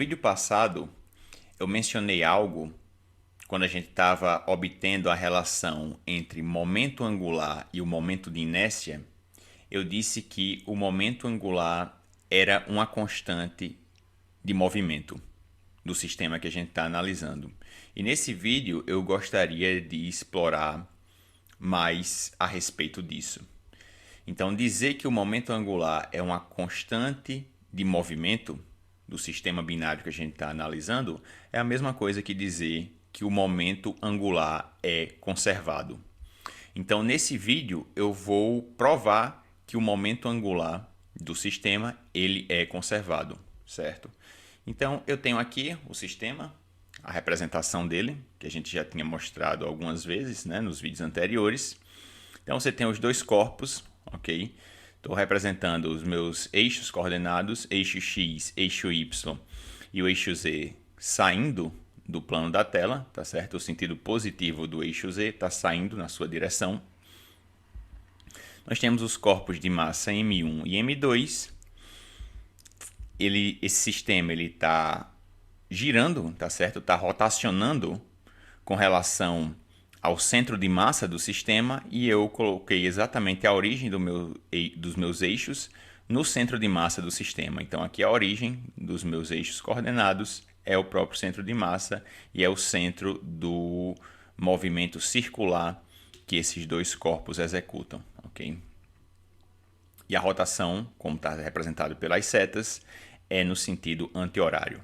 vídeo passado, eu mencionei algo quando a gente estava obtendo a relação entre momento angular e o momento de inércia. Eu disse que o momento angular era uma constante de movimento do sistema que a gente está analisando. E nesse vídeo eu gostaria de explorar mais a respeito disso. Então, dizer que o momento angular é uma constante de movimento do sistema binário que a gente está analisando é a mesma coisa que dizer que o momento angular é conservado. Então, nesse vídeo, eu vou provar que o momento angular do sistema ele é conservado, certo? Então, eu tenho aqui o sistema, a representação dele, que a gente já tinha mostrado algumas vezes, né, nos vídeos anteriores. Então, você tem os dois corpos, ok? Estou representando os meus eixos coordenados, eixo X, eixo Y e o eixo Z saindo do plano da tela, tá certo? O sentido positivo do eixo Z está saindo na sua direção. Nós temos os corpos de massa M1 e M2. Esse sistema está girando, tá certo? Está rotacionando com relação ao centro de massa do sistema e eu coloquei exatamente a origem dos meus eixos no centro de massa do sistema. Então aqui a origem dos meus eixos coordenados é o próprio centro de massa e é o centro do movimento circular que esses dois corpos executam, ok? E a rotação, como está representado pelas setas, é no sentido anti-horário.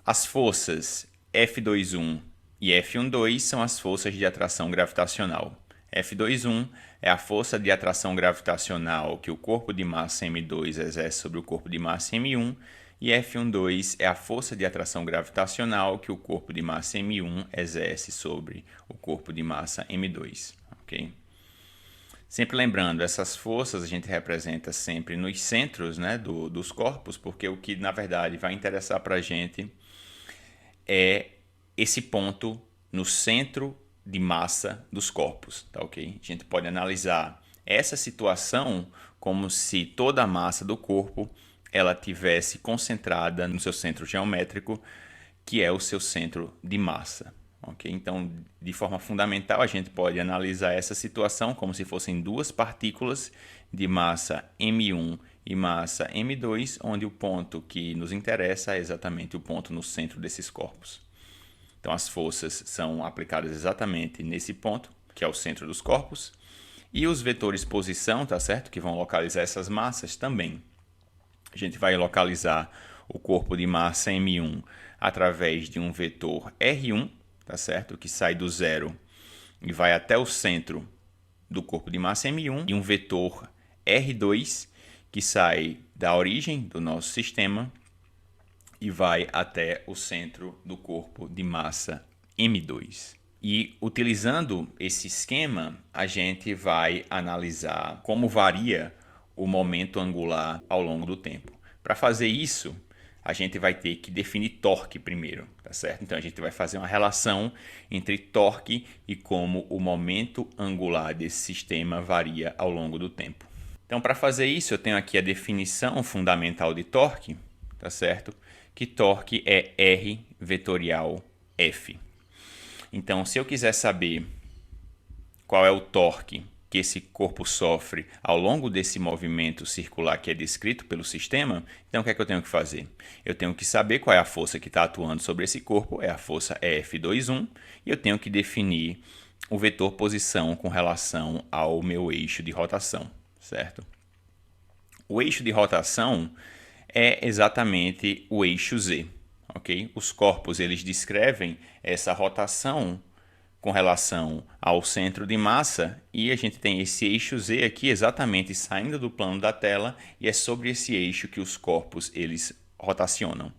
As forças F21 e F12 são as forças de atração gravitacional. F21 é a força de atração gravitacional que o corpo de massa M2 exerce sobre o corpo de massa M1 e F12 é a força de atração gravitacional que o corpo de massa M1 exerce sobre o corpo de massa M2. Okay? Sempre lembrando, essas forças a gente representa sempre nos centros, né, dos corpos, porque o que na verdade vai interessar para a gente é esse ponto no centro de massa dos corpos, tá ok? A gente pode analisar essa situação como se toda a massa do corpo ela tivesse concentrada no seu centro geométrico, que é o seu centro de massa, ok? Então, de forma fundamental, a gente pode analisar essa situação como se fossem duas partículas de massa M1 e massa M2, onde o ponto que nos interessa é exatamente o ponto no centro desses corpos. Então, as forças são aplicadas exatamente nesse ponto, que é o centro dos corpos, e os vetores posição, tá certo? Que vão localizar essas massas também. A gente vai localizar o corpo de massa M1 através de um vetor R1, tá certo? Que sai do zero e vai até o centro do corpo de massa M1, e um vetor R2 que sai da origem do nosso sistema e vai até o centro do corpo de massa M2. E utilizando esse esquema, a gente vai analisar como varia o momento angular ao longo do tempo. Para fazer isso, a gente vai ter que definir torque primeiro, tá certo? Então a gente vai fazer uma relação entre torque e como o momento angular desse sistema varia ao longo do tempo. Então, para fazer isso, eu tenho aqui a definição fundamental de torque, tá certo? Que torque é R vetorial F. Então, se eu quiser saber qual é o torque que esse corpo sofre ao longo desse movimento circular que é descrito pelo sistema, então o que é que eu tenho que fazer? Eu tenho que saber qual é a força que está atuando sobre esse corpo, é a força F21, e eu tenho que definir o vetor posição com relação ao meu eixo de rotação, certo? O eixo de rotação é exatamente o eixo Z, ok? Os corpos eles descrevem essa rotação com relação ao centro de massa e a gente tem esse eixo Z aqui exatamente saindo do plano da tela e é sobre esse eixo que os corpos eles rotacionam.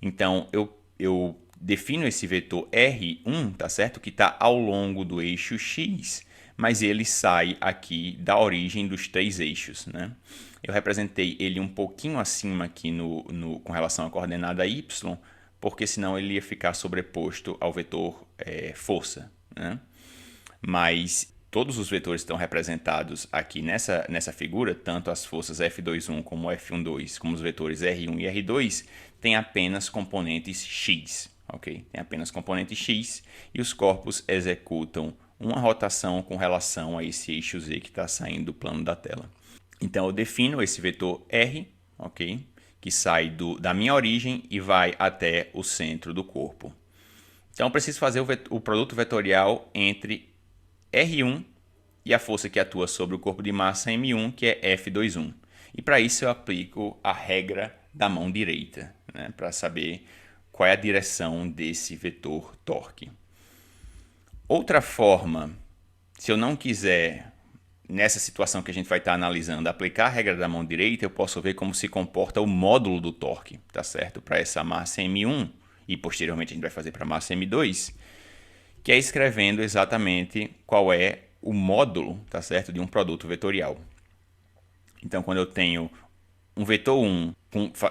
Então eu defino esse vetor R1, tá certo? Que está ao longo do eixo X, mas ele sai aqui da origem dos três eixos, né? Eu representei ele um pouquinho acima aqui com relação à coordenada Y, porque senão ele ia ficar sobreposto ao vetor força, né? Mas todos os vetores estão representados aqui nessa figura, tanto as forças F21 como F12, como os vetores R1 e R2, tem apenas componentes x, ok? Tem apenas componente x e os corpos executam uma rotação com relação a esse eixo z que está saindo do plano da tela. Então eu defino esse vetor R, ok? Que sai da minha origem e vai até o centro do corpo. Então eu preciso fazer o produto vetorial entre R1 e a força que atua sobre o corpo de massa M1, que é F21. E para isso eu aplico a regra da mão direita, né? Para saber qual é a direção desse vetor torque. Outra forma, se eu não quiser, nessa situação que a gente vai estar analisando, aplicar a regra da mão direita, eu posso ver como se comporta o módulo do torque, tá certo? Para essa massa M1, e posteriormente a gente vai fazer para a massa M2, que é escrevendo exatamente qual é o módulo, tá certo, de um produto vetorial. Então, quando eu tenho um vetor 1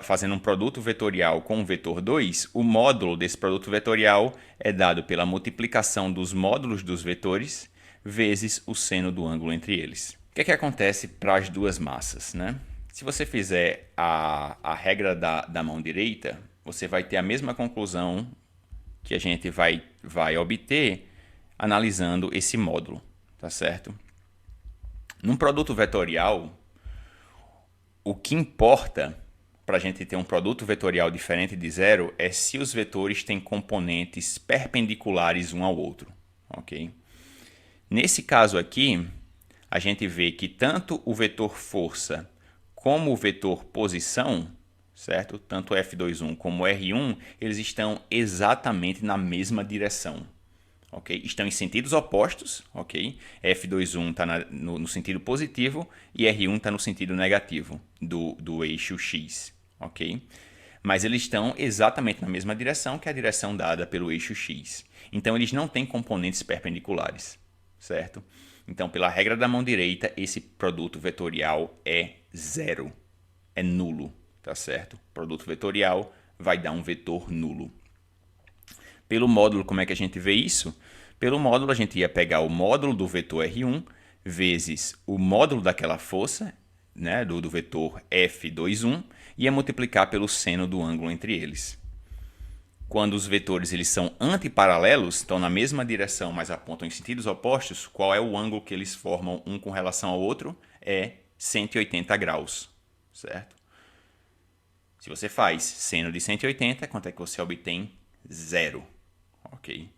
fazendo um produto vetorial com um vetor 2, o módulo desse produto vetorial é dado pela multiplicação dos módulos dos vetores vezes o seno do ângulo entre eles. O que é que acontece para as duas massas, né? Se você fizer a regra da mão direita, você vai ter a mesma conclusão que a gente vai obter analisando esse módulo, tá certo? Num produto vetorial, o que importa para a gente ter um produto vetorial diferente de zero é se os vetores têm componentes perpendiculares um ao outro, ok? Nesse caso aqui, a gente vê que tanto o vetor força como o vetor posição, certo? Tanto F21 como R1, eles estão exatamente na mesma direção. Okay? Estão em sentidos opostos, ok? F21 está no sentido positivo e R1 está no sentido negativo do eixo X, ok? Mas eles estão exatamente na mesma direção, que é a direção dada pelo eixo X. Então, eles não têm componentes perpendiculares, certo? Então, pela regra da mão direita, esse produto vetorial é zero, é nulo, tá certo? O produto vetorial vai dar um vetor nulo. Pelo módulo, como é que a gente vê isso? Pelo módulo, a gente ia pegar o módulo do vetor R1 vezes o módulo daquela força, né, do vetor F21, e ia multiplicar pelo seno do ângulo entre eles. Quando os vetores eles são antiparalelos, estão na mesma direção, mas apontam em sentidos opostos, qual é o ângulo que eles formam um com relação ao outro? É 180 graus, certo? Se você faz seno de 180, quanto é que você obtém? Zero. Ok?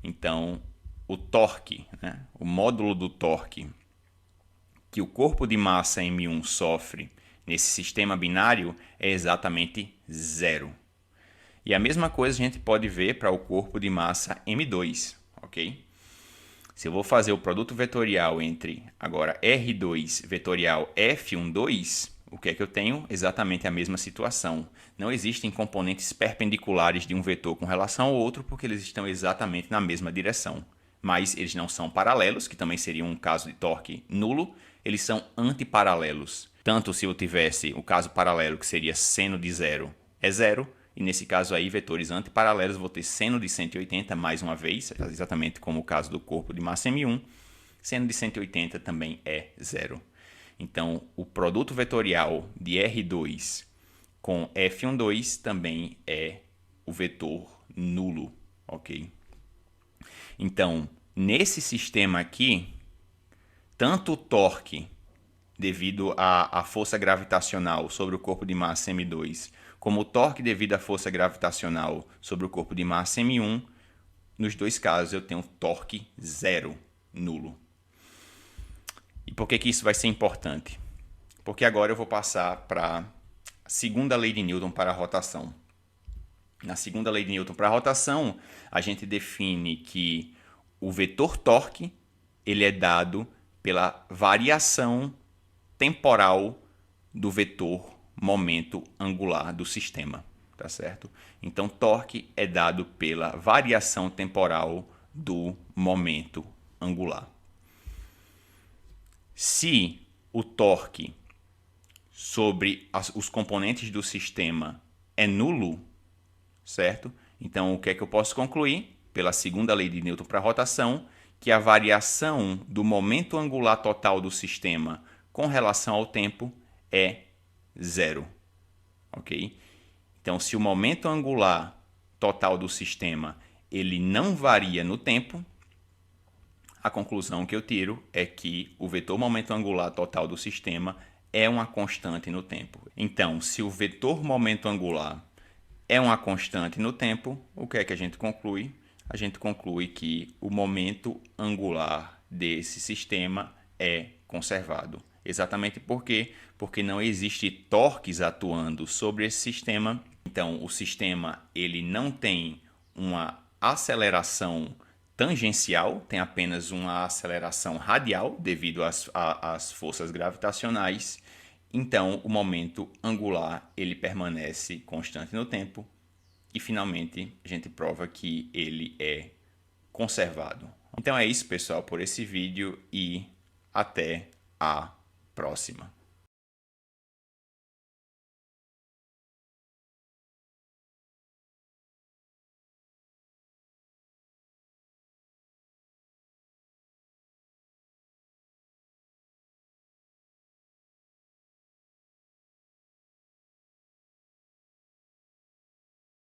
Então, o torque, né? O módulo do torque que o corpo de massa M1 sofre nesse sistema binário é exatamente zero. E a mesma coisa a gente pode ver para o corpo de massa M2, ok? Se eu vou fazer o produto vetorial entre, agora, R2 vetorial F12, o que é que eu tenho? Exatamente a mesma situação. Não existem componentes perpendiculares de um vetor com relação ao outro, porque eles estão exatamente na mesma direção. Mas eles não são paralelos, que também seria um caso de torque nulo, eles são antiparalelos. Tanto se eu tivesse o caso paralelo, que seria seno de zero, é zero, e nesse caso aí, vetores antiparalelos, vou ter seno de 180 mais uma vez, exatamente como o caso do corpo de massa M1, seno de 180 também é zero. Então, o produto vetorial de R2 com F12 também é o vetor nulo, ok? Então, nesse sistema aqui, tanto o torque devido à força gravitacional sobre o corpo de massa M2, como o torque devido à força gravitacional sobre o corpo de massa M1, nos dois casos eu tenho torque zero, nulo. E por que isso vai ser importante? Porque agora eu vou passar para a segunda lei de Newton para a rotação. Na segunda lei de Newton para a rotação, a gente define que o vetor torque ele é dado pela variação temporal do vetor momento angular do sistema, tá certo? Então, torque é dado pela variação temporal do momento angular. Se o torque sobre os componentes do sistema é nulo, certo? Então, o que é que eu posso concluir? Pela segunda lei de Newton para a rotação, que a variação do momento angular total do sistema com relação ao tempo é zero, ok? Então, se o momento angular total do sistema ele não varia no tempo, a conclusão que eu tiro é que o vetor momento angular total do sistema é uma constante no tempo. Então, se o vetor momento angular é uma constante no tempo, o que é que a gente conclui? A gente conclui que o momento angular desse sistema é conservado. Exatamente por quê? Porque não existe torques atuando sobre esse sistema. Então, o sistema ele não tem uma aceleração tangencial, tem apenas uma aceleração radial devido às forças gravitacionais. Então, o momento angular ele permanece constante no tempo e, finalmente, a gente prova que ele é conservado. Então é isso, pessoal, por esse vídeo e até a próxima.